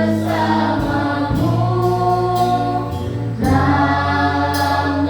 Bersamamu dalam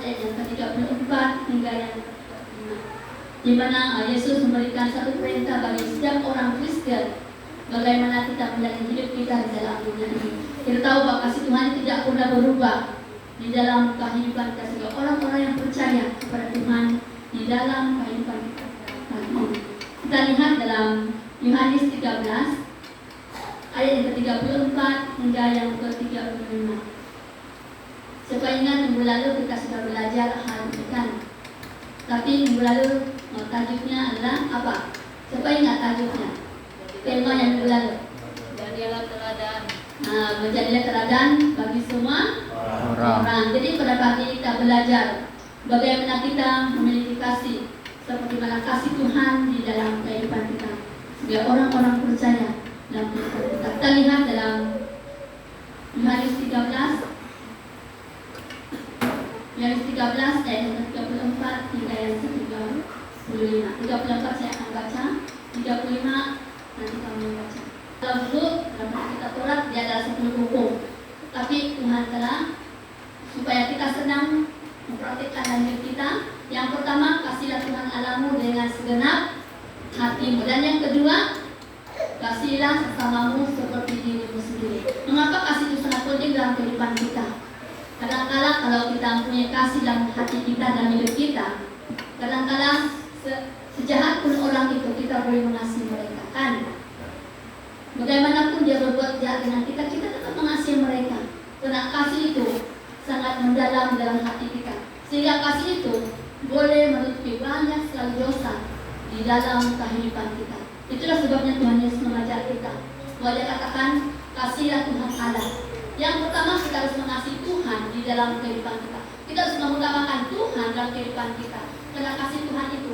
ayat yang ke-34 hingga yang ke-35, di mana Yesus memberikan satu perintah bagi setiap orang Kristen bagaimana kita menjalani hidup kita di dalam dunia ini. Kita tahu bahwa kasih Tuhan tidak pernah berubah di dalam kehidupan kita sebagai orang-orang yang percaya kepada Tuhan di dalam kehidupan kita. Kita lihat dalam Yohanes 13 ayat yang ke-34 hingga yang ke-35. Siapa ingat minggu lalu kita sudah belajar hal ini kan? Tapi minggu lalu tajuknya adalah apa? Siapa ingat tajuknya? Tema yang minggu lalu. Jadilah teladan. Menjadilah teladan bagi semua orang. Jadi pada pagi kita belajar bagaimana kita memiliki kasih, seperti mana kasih Tuhan di dalam kehidupan kita sebagai orang-orang percaya dalam kehidupan kita. Kita lihat dalam Yohanes 13 ayat yang ke-34 hingga yang ke-35. 34 saya akan baca, 35 nanti kamu baca. Dalam dulu dalam kitab Taurat dia adalah 10 hukum. Tapi Tuhan telah supaya kita senang mempraktikkan dalam hidup kita. Yang pertama, kasihlah Tuhan Allahmu dengan segenap hatimu. Dan yang kedua, kasihilah sesamamu seperti dirimu sendiri. Mengapa kasih itu sangat penting dalam kehidupan kita? Kadang-kadang kalau kita mempunyai kasih dalam hati kita dan hidup kita, kadang-kadang sejahat pun orang itu kita boleh mengasihi mereka, kan? Bagaimanapun dia berbuat jahat dengan kita, kita tetap mengasihi mereka. Karena kasih itu sangat mendalam dalam hati kita, sehingga kasih itu boleh menutupi banyak sekali dosa di dalam kehidupan kita. Itulah sebabnya Tuhan Yesus mengajar kita. Dia katakan, kasihilah Tuhan Allah. Yang pertama, kita harus mengasihi Tuhan di dalam kehidupan kita. Kita harus mengutamakan Tuhan dalam kehidupan kita. Karena kasih Tuhan itu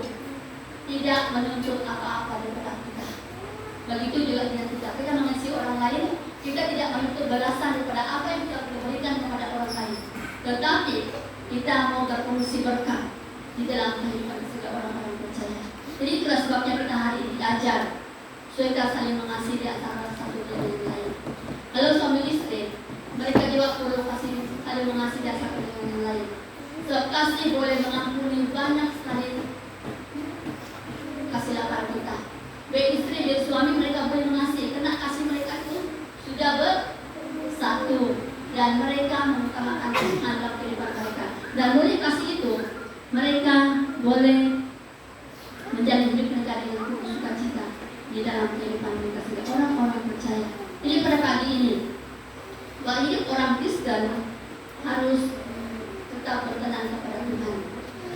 tidak menuntut apa-apa daripada kita. Begitu juga dengan kita mengasihi orang lain, kita tidak menuntut balasan daripada apa yang kita berikan kepada orang lain. Tetapi kita mau berfungsi berkah di dalam kehidupan sebagai orang-orang percaya. Jadi itulah sebabnya kita hari ini diajar supaya kita saling mengasihi di antara satu dengan yang lain. Kalau suami istri, mereka juga perlu saling mengasihi di satu dengan yang lain. Sebab kasih boleh mengampuni banyak sekali kesilapan kita. Baik istri dan suami, mereka boleh mengasihi karena kasih mereka itu sudah bersatu dan mereka mengutamakan Tuhan dalam kehidupan mereka. Dan boleh kasih itu, mereka boleh menjalani hidup mereka dengan penuh sukacita di dalam kehidupan mereka sebagai orang-orang percaya. Jadi pada pagi ini, bahwa hidup orang Kristen harus tetap berkenan kepada Tuhan,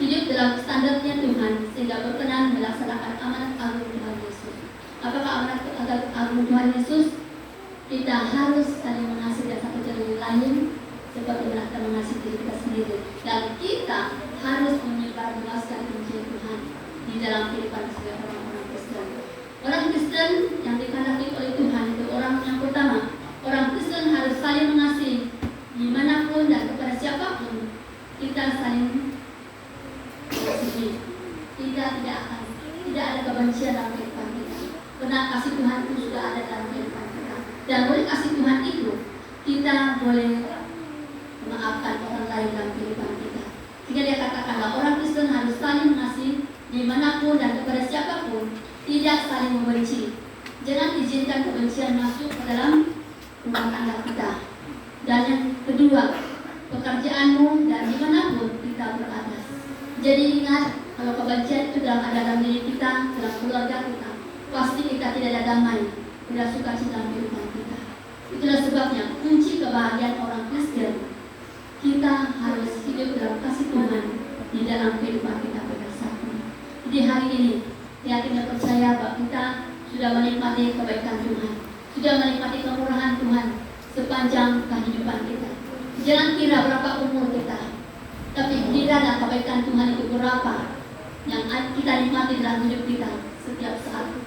hidup dalam standarnya Tuhan sehingga berkenan melaksanakan amanat agung Tuhan Yesus. Apakah amanat agung Tuhan Yesus? Kita harus saling mengasihi satu dengan lain seperti kita mengasihi diri kita sendiri, dan kita harus menyebarluaskan Injil Tuhan di dalam kehidupan sebagai orang-orang Kristen. Orang Kristen yang dikehendaki oleh Tuhan itu orang yang pertama, orang Kristen harus saling mengasihi dimanapun dan kepada siapapun. Kita saling mengasihi. Tidak ada kebencian dalam kehidupan kita. Karena kasih Tuhan itu sudah ada dalam kehidupan kita. Dan oleh kasih Tuhan itu, kita boleh memaafkan orang lain dalam kehidupan kita. Jika dia katakanlah orang Kristen harus saling mengasihi dimanapun dan kepada siapapun, tidak saling membenci. Jangan izinkan kebencian masuk ke dalam rumah tangga kita. Dan yang kedua, pekerjaanmu dan dimanapun kita berada. Jadi ingat, kalau kebencian itu dalam diri kita, dalam keluarga kita, pasti kita tidak ada damai, tidak sukacita dalam kehidupan kita. Itulah sebabnya kunci kebahagiaan orang Kristen, kita harus hidup dalam kasih Tuhan di dalam kehidupan kita bersama. Jadi hari ini, yakin dan percaya bahwa kita sudah menikmati kebaikan Tuhan, sudah menikmati kemurahan Tuhan sepanjang kehidupan kita. Jangan kira berapa umur kita, tapi kira kebaikan Tuhan itu berapa yang kita nikmati dalam hidup kita setiap saat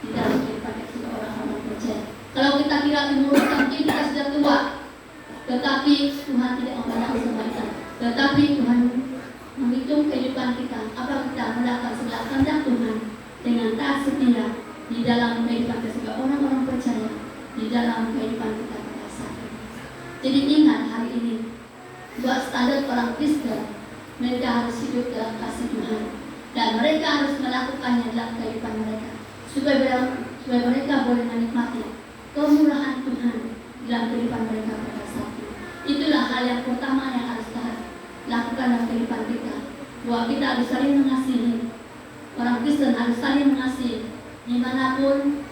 di dalam kehidupan kita orang-orang percaya. Kalau kita kira umur kita sudah tua, tetapi Tuhan tidak memandang kebaikan, tetapi Tuhan menghitung kehidupan kita, apa kita melakukan segala kehendak Tuhan dengan taat setia di dalam kehidupan kita sebagai orang-orang percaya di dalam kehidupan kita pada saat ini. Jadi ingat hari ini, buat standar orang Kristen Mereka harus hidup dalam kasih Tuhan, dan mereka harus melakukannya dalam kehidupan mereka, supaya mereka boleh menikmati kemurahan Tuhan dalam kehidupan mereka pada saat itu. Itulah hal yang pertama yang harus kita lakukan dalam kehidupan kita, bahwa kita harus saling mengasihi. Orang Kristen harus saling mengasihi dimanapun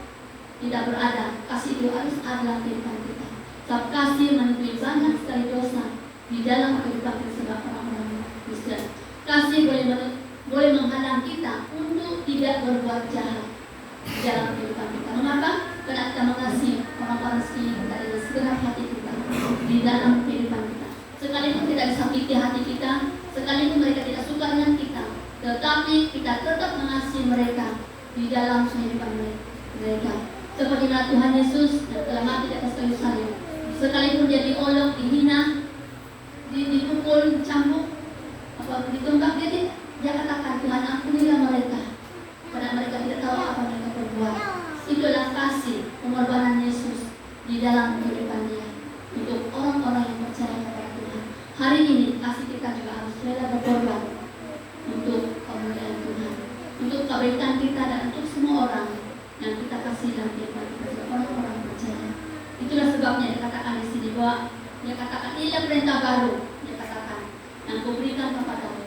kita berada. Kasih itu harus ada dalam kehidupan kita. Sebab kasih menutupi banyak sekali dosa di dalam kehidupan kita sebagai orang-orang Kristen. Kasih boleh menghalang kita untuk tidak berbuat jahat di dalam kehidupan kita. Mengapa? Karena kita mengasihi orang-orang sekeliling kita dengan segenap hati kita di dalam kehidupan kita. Sekalipun kita disakiti hati kita, sekalipun mereka tidak suka dengan kita, tetapi kita tetap mengasihi mereka di dalam kehidupan mereka. Seperti Tuhan Yesus yang telah mati di atas kayu salib, sekalipun dia diolok, dihina, dipukul, dicambuk, ditungkap, dia katakan, Tuhan ampunilah mereka, karena mereka tidak tahu apa mereka perbuat. Itulah kasih pengorbanan Yesus di dalam kehidupan dia untuk orang-orang yang percaya kepada Tuhan. Hari ini kasih kita juga harus rela berkorban untuk kemuliaan Tuhan, untuk kebaikan kita dan untuk semua orang yang kita kasih dalam kehidupan kita sebagai orang-orang percaya. Itulah sebabnya dikatakan di sini bahwa dia katakan inilah perintah baru, dia katakan yang kuberikan kepadamu,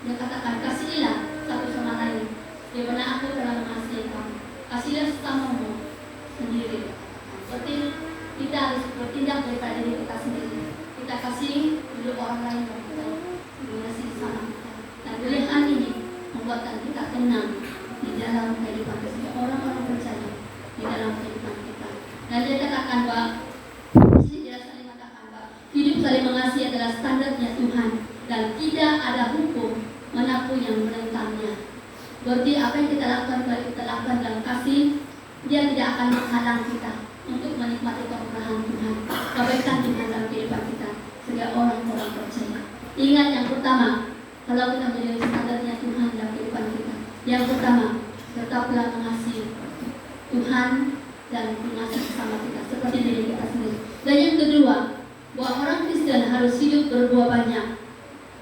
dia katakan kasihilah satu sama lain sebagaimana aku telah mengasihi kamu, kasihilah sesamamu sendiri. Berarti kita harus bertindak daripada diri kita sendiri. Kita kasih dulu orang lain yang kita mengasihi sama kita, dan pilihan ini membuatkan kita tenang di dalam kehidupan kita, orang-orang percaya di dalam kehidupan kita. Dan dia katakan bahwa dia saling mengatakan bahwa hidup saling mengasihi adalah standarnya Tuhan, dan tidak ada hukum manapun yang menentangnya. Berarti apa yang kita lakukan, kalau kita lakukan dalam kasih, dia tidak akan menghalang kita untuk menikmati kemurahan Tuhan, kebaikan Tuhan dalam kehidupan kita sebagai orang-orang percaya. Ingat yang pertama, kalau kita menjadi standarnya Tuhan dalam kehidupan kita, yang pertama, tetaplah mengasihi Tuhan dan mengasihi sesama kita seperti diri kita sendiri. Dan yang kedua, bahwa orang Kristen harus hidup berbuah banyak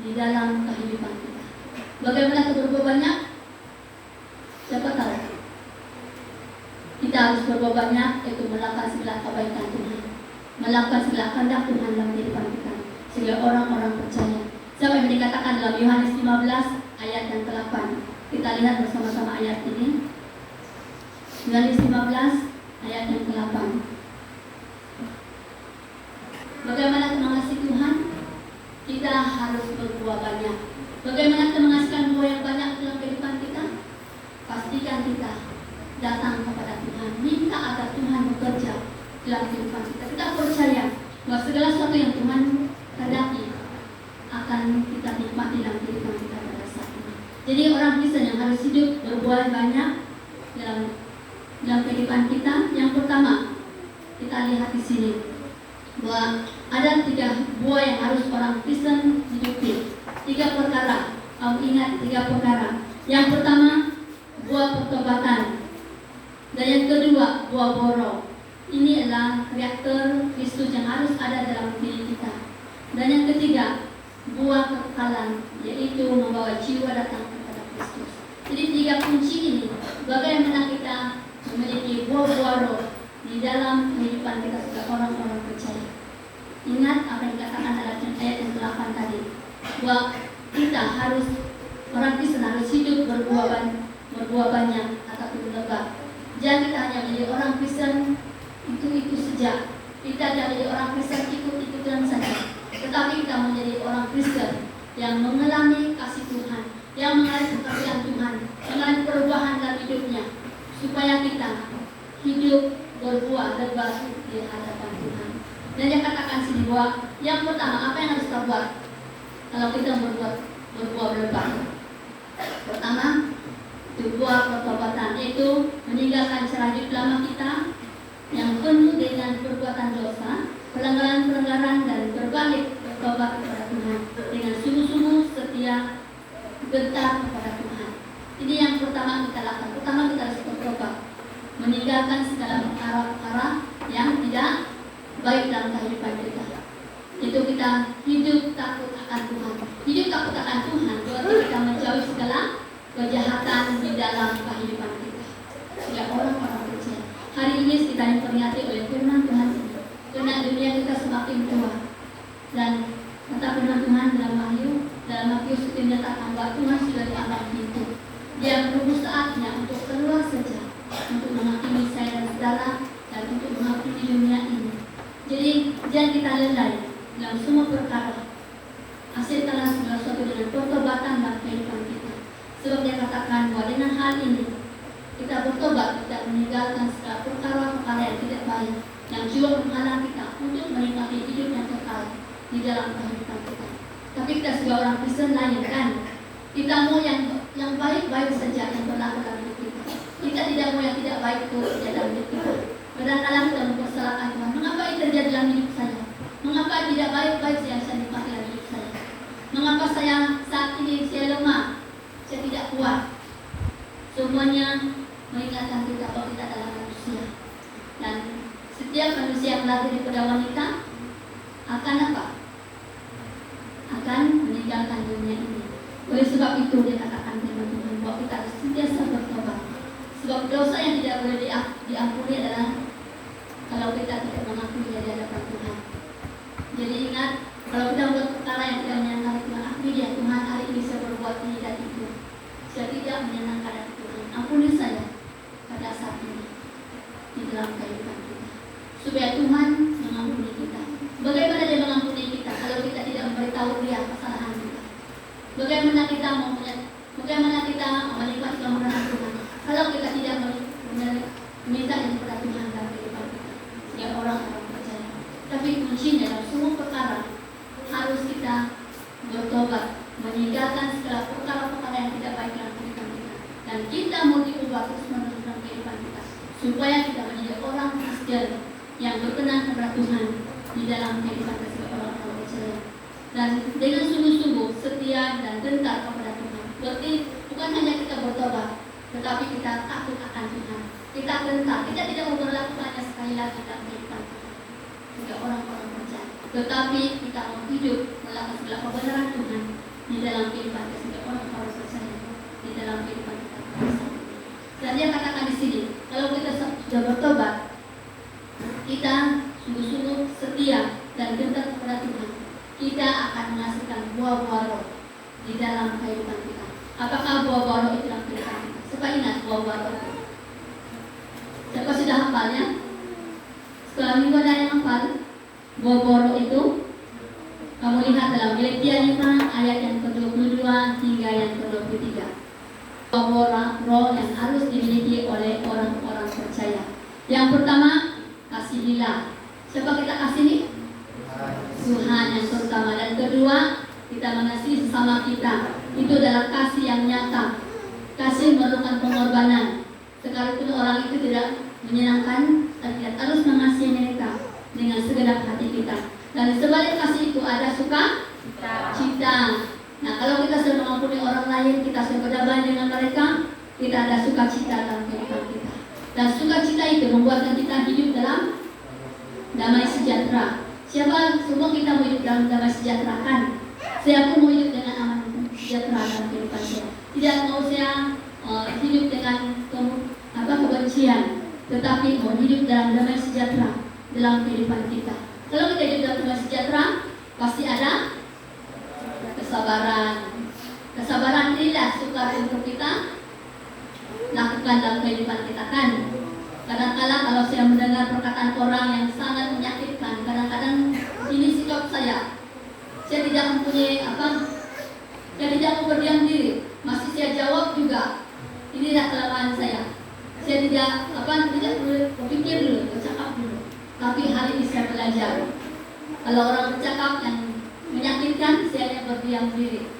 di dalam kehidupan kita. Bagaimana itu berbuah banyak? Siapa tahu? Kita harus berbuah banyak, yaitu melakukan segala kebaikan Tuhan, melakukan segala kehendak Tuhan dalam kehidupan kita sebagai orang-orang percaya. Siapa yang dikatakan dalam Yohanes 15 ayat yang ke-8. Kita lihat bersama-sama ayat ini. Yohanes 15 ayat yang ke-8. Bagaimana kita mengasihi Tuhan? Kita harus berbuah banyak. Bagaimana kita menghasilkan buah yang banyak dalam kehidupan kita? Pastikan kita datang kepada Tuhan, minta agar Tuhan bekerja dalam kehidupan kita. Kita percaya bahwa segala sesuatu yang Tuhan kehendaki akan kita nikmati dalam kehidupan kita pada saat ini. Jadi orang Kristen yang harus hidup berbuah banyak dalam kehidupan kita. Yang pertama, kita lihat di sini bahwa ada 3 buah yang harus orang Kristen hidupi. 3 perkara. Kamu ingat 3 perkara. Yang pertama, buah pertobatan. Dan yang kedua, buah boro. Ini adalah karakter Kristus yang harus ada dalam diri kita. Dan yang ketiga, buah kekekalan, yaitu membawa jiwa datang kepada Kristus. Jadi 3 kunci ini, bagaimana kita memiliki buah-buah roh di dalam kehidupan kita sebagai orang-orang percaya. Ingat apa yang dikatakan dalam ayat yang ke-8 tadi, bahwa kita harus, orang Kristen harus hidup berbuah banyak ataupun lebat. Jangan kita hanya menjadi orang Kristen itu saja. Kita jangan menjadi orang Kristen ikut-ikutan saja, tetapi kita menjadi orang Kristen yang mengalami kasih Tuhan, yang mengalami pekerjaan Tuhan, mengalami perubahan dalam hidupnya, supaya kita hidup berbuah lebat di hadapan Tuhan. Dan dia katakan sini bahwa yang pertama, apa yang harus kita buat kalau kita berbuah lebat? Pertama, itu buah pertobatan, yaitu meninggalkan cara hidup lama kita yang penuh dengan perbuatan dosa, pelanggaran-pelanggaran, dan berbalik bertobat kepada Tuhan dengan sungguh-sungguh setia gentar kepada Tuhan. Ini yang pertama kita lakukan. Pertama, kita harus bertobat, meninggalkan segala perkara-perkara yang tidak baik dalam kehidupan kita. Itu kita hidup takut akan Tuhan. kejahatan di dalam kehidupan kita. Ya orang-orang percaya. Hari ini kita diperingati oleh firman Tuhan ini. Karena dunia kita semakin tua. Dan kata firman Tuhan dalam Matius itu menyatakan bahwa Tuhan sudah dianggap pintu. Dia menunggu saatnya untuk keluar saja, untuk menghakimi saya dan saudara, dan untuk menghakimi dunia ini. Jadi jangan kita lalai dalam semua perkara. Hasilkanlah segala sesuatu dengan pertobatan dalam kehidupan kita. Sebab dia katakan bahwa dengan hal ini kita bertobat, kita meninggalkan segala perkara-perkara yang tidak baik, yang juga menghalang kita untuk menikmati hidup yang kekal di dalam kehidupan kita. Tapi kita sebagai orang Kristen lain kan, kita mau yang baik-baik saja yang berlaku dalam hidup kita. Kita tidak mau yang tidak baik itu terjadi dalam hidup kita. Kadang-kadang kita mempersalahkan Tuhan. Mengapa ini terjadi dalam hidup saya? Mengapa tidak baik-baik saya nikmati dalam hidup saya? Mengapa saya saat ini saya lemah? Saya tidak kuat. Semuanya mengingatkan kita bahwa kita adalah manusia. Dan setiap manusia yang lahir daripada wanita akan apa? Akan meninggalkan dunia ini. Oleh sebab itu dia katakan firman Tuhan bahwa kita harus sentiasa bertobat. Sebab dosa yang tidak boleh diampuni adalah kalau kita tidak mengakui dia di hadapan Tuhan. Jadi ingat, kalau kita buat perkara yang tidak menyenangkan Tuhan, akui dia, Tuhan hari ini saya berbuat ini dan itu. Saya tidak menyenangkan hati Tuhan. Ampuni saya pada saat ini di dalam kehidupan kita. Supaya Tuhan mengampuni kita. Bagaimana dia mengampuni kita kalau kita tidak memberitahu dia kesalahan kita? Bagaimana kita menikmati kemuliaan Tuhan kalau kita tidak meminta yang kepada Tuhan dalam kehidupan kita? Ya orang-orang percaya. Tapi kuncinya dalam semua perkara harus kita bertobat, meninggalkan segala perkara-perkara yang tidak baik dalam kehidupan kita, dan kita mau diubah terus-menerus dalam kehidupan kita, supaya kita menjadi orang Kristen yang berkenan kepada Tuhan di dalam kehidupan kita sebagai orang-orang percaya. Dan dengan sungguh-sungguh setia dan gentar kepada Tuhan. Berarti bukan hanya kita bertobat, tetapi kita takut akan Tuhan. Kita gentar, kita tidak mau berlakukannya sekali lagi dalam kehidupan kita sebagai orang-orang percaya. Tetapi kita mau hidup melakukan segala kebenaran Tuhan di dalam kehidupan kita sebagai orang-orang percaya, di dalam kehidupan kita. Dan dia katakan di sini, kalau kita sudah bertobat, kita sungguh-sungguh setia dan gentar kepada Tuhan, kita akan menghasilkan buah-buah roh di dalam kehidupan kita. Apakah buah-buah roh itu dalam kehidupan kita? Supaya ingat buah-buah roh itu. Siapa sudah hafalnya? Setelah minggu ada yang hafal buah-buah roh itu, kamu lihat dalam Galatia 5 ayat yang ke-22 hingga yang ke-23. Buah-buah roh yang harus dimiliki oleh orang-orang percaya. Yang pertama, kasihilah. Siapa kita kasihi? Tuhan yang terutama. Dan kedua, kita mengasihi sesama kita. Itu adalah kasih yang nyata. Kasih memerlukan pengorbanan. Sekalipun orang itu tidak menyenangkan, kita harus mengasihi mereka dengan segenap hati kita. Dan di sebalik kasih itu ada cita. Nah, kalau kita sudah mengampuni orang lain, kita sudah berdamai dengan mereka, kita ada sukacita dalam kehidupan kita. Dan sukacita itu membuatkan kita hidup dalam damai sejahtera. Siapa semua kita mau hidup dalam damai sejahtera kan? Saya pun mau hidup dengan aman sejahtera dalam kehidupan saya. Tidak mau saya hidup dengan kebencian, tetapi mau hidup dalam damai sejahtera dalam kehidupan kita. Kalau kita hidup dalam damai sejahtera, pasti ada kesabaran. Kesabaran inilah sukar untuk kita lakukan dalam kehidupan kita kan. Kadang-kadang kalau saya mendengar perkataan orang yang sangat menyakitkan, kadang-kadang ini sikap saya tidak mempunyai saya tidak mau berdiam diri, masih saya jawab juga. Inilah kelemahan saya. Saya tidak perlu berpikir dulu, bercakap dulu. Tapi hari ini saya belajar. Kalau orang bercakap yang menyakitkan, saya hanya berdiam diri.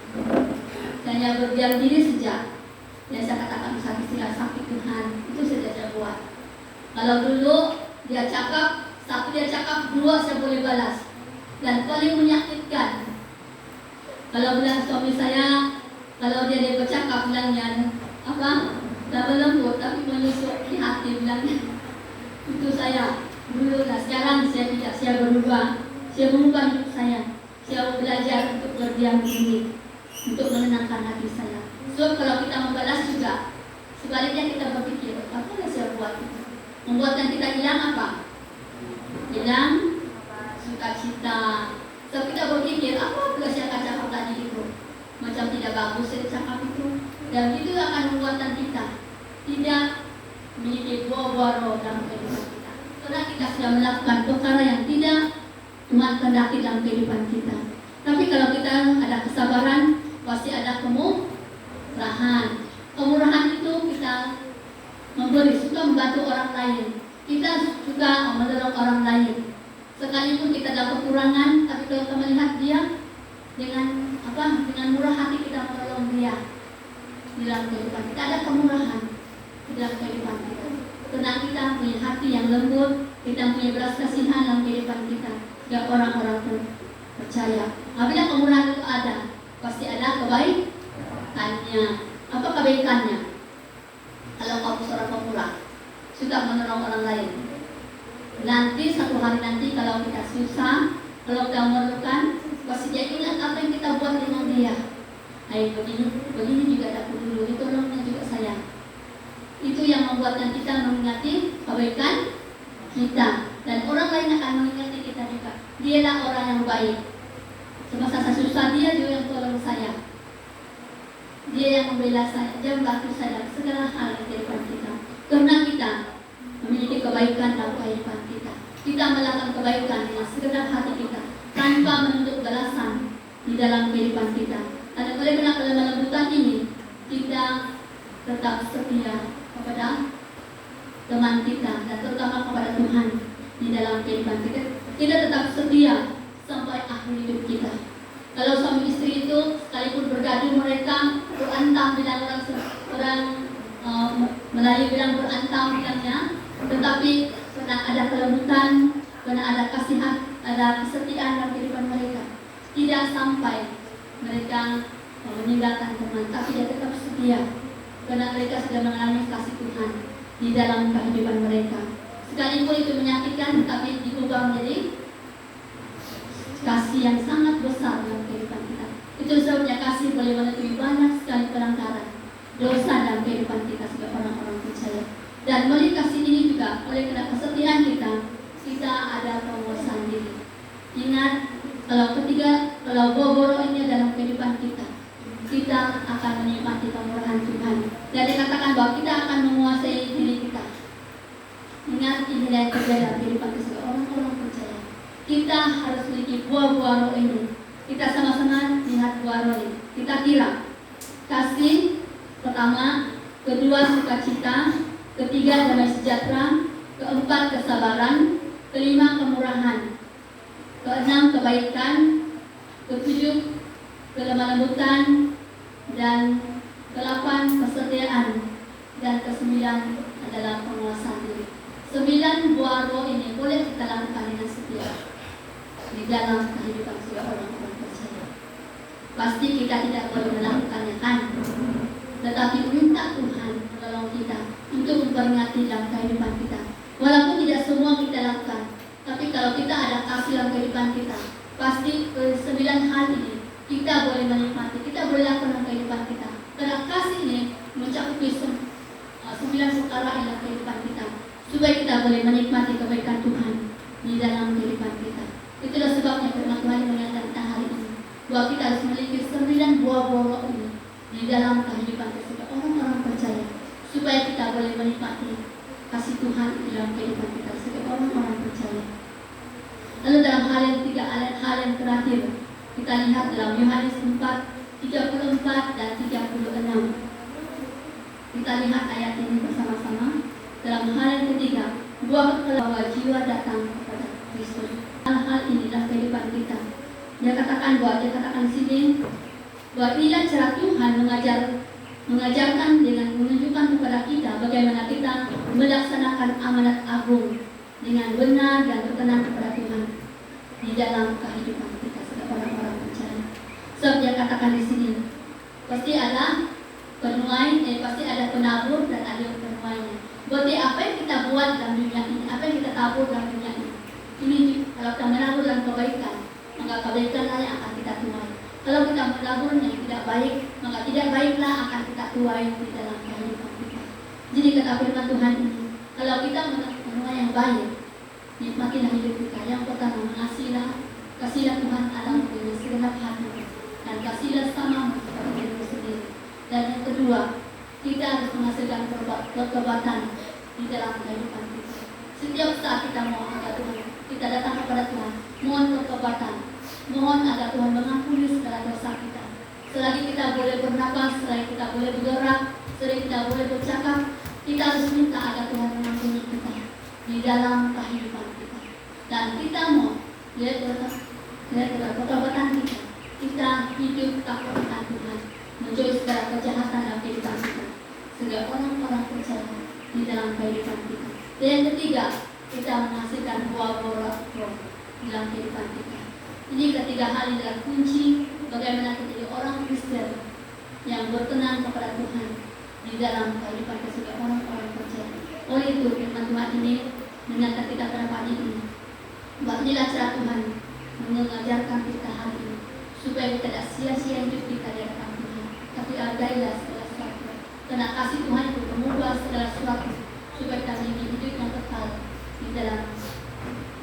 Saya hanya berdiam diri saja. Dan saya katakan sakit Tuhan, itu saja saya buat. Kalau dulu dia cakap, satu dia cakap, dua saya boleh balas. Dan paling menyakitkan, kalau bilang suami saya, kalau dia bercakap bilangnya dah lembut tapi menyusuk di hati bilangnya. Itu saya dulu. Nah sekarang saya tidak, saya berubah, saya mengubah hidup saya. Saya belajar untuk berdiam diri, untuk menenangkan hati saya. So kalau kita membalas juga, sebaliknya kita berpikir, apa yang saya buat itu? Membuatkan kita hilang apa? Hilang sukacita. So kita berpikir, apa yang saya cakap tadi itu? Macam tidak bagus saya cakap itu. Dan itu akan membuatkan kita tidak memiliki buah-buah roh dalam kehidupan kita. Karena kita sudah melakukan perkara yang tidak Tuhan kehendaki dalam kehidupan kita. Tapi kalau kita ada kesabaran, pasti ada kemurahan. Kemurahan itu kita memberi, suka membantu orang lain. Kita suka menolong orang lain. Sekalipun kita ada kekurangan, tapi kalau kita melihat dia dengan murah hati kita menolong dia di dalam kehidupan kita, ada kemurahan di dalam kehidupan kita. Karena kita punya hati yang lembut, kita punya belas kasihan dalam kehidupan kita. Ya orang-orang pun percaya. Apabila kemurahan itu ada, pasti ada kebaikannya. Apa kebaikannya? Kalau kamu seorang pemurah, suka menolong orang lain, nanti satu hari nanti kalau kita susah, kalau kita memerlukan, pasti dia ingat apa yang kita buat dengan dia. Ayo begini juga ada dulu, itu tolongnya juga saya. Itu yang membuatkan kita mengingati kebaikan kita, dan orang lain akan mengingati kita juga. Dialah orang yang baik. Semasa saya susah, dia juga yang tolong saya. Dia yang membela saya, dia membantu saya segala hal di kehidupan kita. Karena kita memiliki kebaikan dalam kehidupan kita. Kita melakukan kebaikan dengan segenap hati kita, tanpa menuntut balasan di dalam kehidupan kita. Dan oleh karena kelembutan ini, kita tetap setia kepada teman kita dan terutama kepada Tuhan di dalam kehidupan kita. Kita tetap setia sampai akhir hidup kita. Kalau suami istri itu sekalipun bergaduh, mereka berantam bilang orang Melayu bilang berantam bilangnya, tetapi karena ada kelembutan, karena ada kasihan, ada kesetiaan dalam kehidupan mereka, tidak sampai mereka meninggalkan Tuhan, tapi dia tetap setia karena mereka sudah mengalami kasih Tuhan di dalam kehidupan mereka. Sekalipun itu menyakitkan, tapi diubah menjadi kasih yang sangat besar dalam kehidupan kita. Itu sebabnya kasih boleh menutupi banyak sekali pelanggaran dosa dalam kehidupan kita sebagai orang-orang percaya. Dan melalui kasih ini juga, oleh karena kesetiaan kita, kita ada penguasaan diri. Ingat, kalau boboro ini dalam kehidupan kita, kita akan menikmati kemurahan Tuhan. Dan dikatakan bahwa kita akan menguasai diri kita. Ingat, ini yang terjadi dalam kehidupan kita sebagai orang-orang percaya. Kita harus memiliki buah-buah roh ini. Kita sama-sama lihat buah roh ini. Kita kira kasih pertama, kedua sukacita, ketiga damai sejahtera, keempat kesabaran, kelima kemurahan, keenam kebaikan, ketujuh kelemah lembutan, dan ke-8 kesetiaan, dan ke-9 adalah penguasaan diri. 9 buah roh ini boleh kita lakukan dengan setia di dalam kehidupan sebagai orang-orang percaya. Pasti kita tidak boleh melakukannya kan, tetapi minta Tuhan menolong kita untuk memperingati dalam kehidupan kita. Walaupun tidak semua kita lakukan, tapi kalau kita ada kasih dalam kehidupan kita, pasti 9 hal ini kita boleh menikmati, kita boleh lakukan dalam kehidupan kita. Karena kasih ini mencakupi 9 perkara dalam kehidupan kita, supaya kita boleh menikmati kebaikan Tuhan di dalam kehidupan kita. Itulah sebabnya firman Tuhan mengingatkan kita hari ini bahwa kita harus memiliki 9 buah-buah roh ini di dalam kehidupan kita sebagai orang-orang percaya, supaya kita boleh menikmati kasih Tuhan di dalam kehidupan kita sebagai orang-orang percaya. Lalu dalam hal yang ketiga, hal yang terakhir, kita lihat dalam Yohanes 4:34 dan 36. Kita lihat ayat ini bersama-sama. Dalam hal yang ketiga, buah bahwa jiwa datang kepada Kristus. Hal-hal inilah kehidupan kita. Dia katakan di sini bahwa inilah cara Tuhan mengajarkan dengan menunjukkan kepada kita bagaimana kita melaksanakan amanat agung dengan benar dan berkenan kepada Tuhan di dalam kehidupan kita sebagai orang-orang percaya. Sebab dia katakan di sini pasti ada penuai, pasti ada penabur dan ada penuainya. Berarti apa yang kita buat dalam dunia ini, apa yang kita tabur dalam dunia ini kalau kita menabur dalam kebaikan, maka kebaikanlah yang akan kita tuai. Kalau kita menabur yang tidak baik, maka tidak baiklah akan kita tuai di dalam kehidupan kita. Jadi kata firman Tuhan ini, kalau kita menuai yang baik, nikmatilah hidup kita. Yang pertama, kasihlah Tuhan Allahmu dengan segenap hati, dan kasihlah samamu seperti dirimu sendiri. Dan yang kedua, kita harus menghasilkan pertobatan di dalam kehidupan kita. Setiap saat kita mau agar Tuhan, kita datang kepada Tuhan, mohon pertobatan, mohon agar Tuhan mengampuni segala dosa kita. Selagi kita boleh bernapas, selagi kita boleh bergerak, selagi kita boleh bercakap, kita harus minta agar Tuhan mengampuni kita di dalam kehidupan kita. Dan kita mau lihat pertobatan kita hidup takut akan Tuhan, menjauhi segala kejahatan dalam kehidupan kita, sehingga orang-orang percaya di dalam kehidupan kita. Dan yang ketiga, kita menghasilkan buah-buah roh di dalam kehidupan kita. Ini ketiga hal yang adalah kunci bagaimana kita jadi orang Kristen yang berkenan kepada Tuhan di dalam kehidupan kita sebagai orang-orang percaya. Oleh itu, firman Tuhan ini mengingatkan kita pada pagi ini, bahwa inilah cara Tuhan mengajarkan kita hal ini, supaya kita tidak sia-sia hidup kita di hadapan Tuhan, tapi hargailah segala sesuatu. Karena kasih Tuhan itu mengubah segala sesuatu, supaya kita memiliki hidup yang kekal di dalam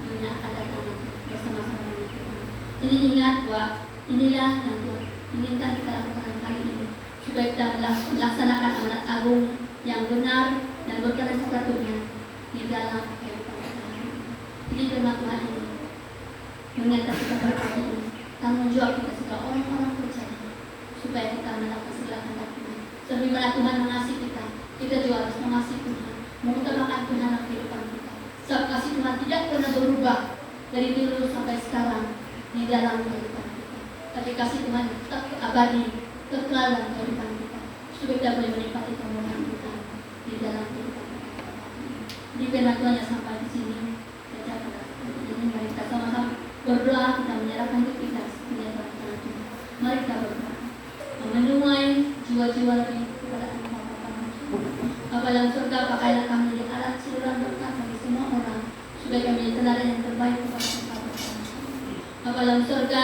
dunia akan datang bersama-sama dengan Tuhan. Jadi ingat bahwa inilah yang Tuhan inginkan kita lakukan kali ini, supaya kita melaksanakan amanat agung yang benar dan berkenan kepada Tuhan di dalam kehidupan kita. Jadi firman Tuhan ini mengingatkan kita pada hari ini, tanggung jawab kita sebagai orang-orang percaya, supaya kita melakukan segala kehendak Tuhan. Sebagaimana Tuhan mengasihi kita juga harus mengasihi Tuhan, mengutamakan Tuhan dalam kehidupan kita. Sebab kasih Tuhan tidak pernah berubah dari dulu sampai sekarang di dalam kehidupan kita. Tapi kasih Tuhan tetap abadi, kekal dalam kehidupan kita, supaya kita boleh menikmati kemuliaan Tuhan di dalam kehidupan kita. Di firman Tuhan yang sampai di sini, ini mari kita sama-sama berdoa, kita menyerahkan hidup kita sepenuhnya kepada Tuhan. Mari kita berdoa, menuai jiwa-jiwa lebih kepada Tuhan. Bapa dalam surga, pakailah kami di alat saluran berkat bagi semua orang, supaya kami teladan yang terbaik kepada Tuhan. Bapa dalam surga,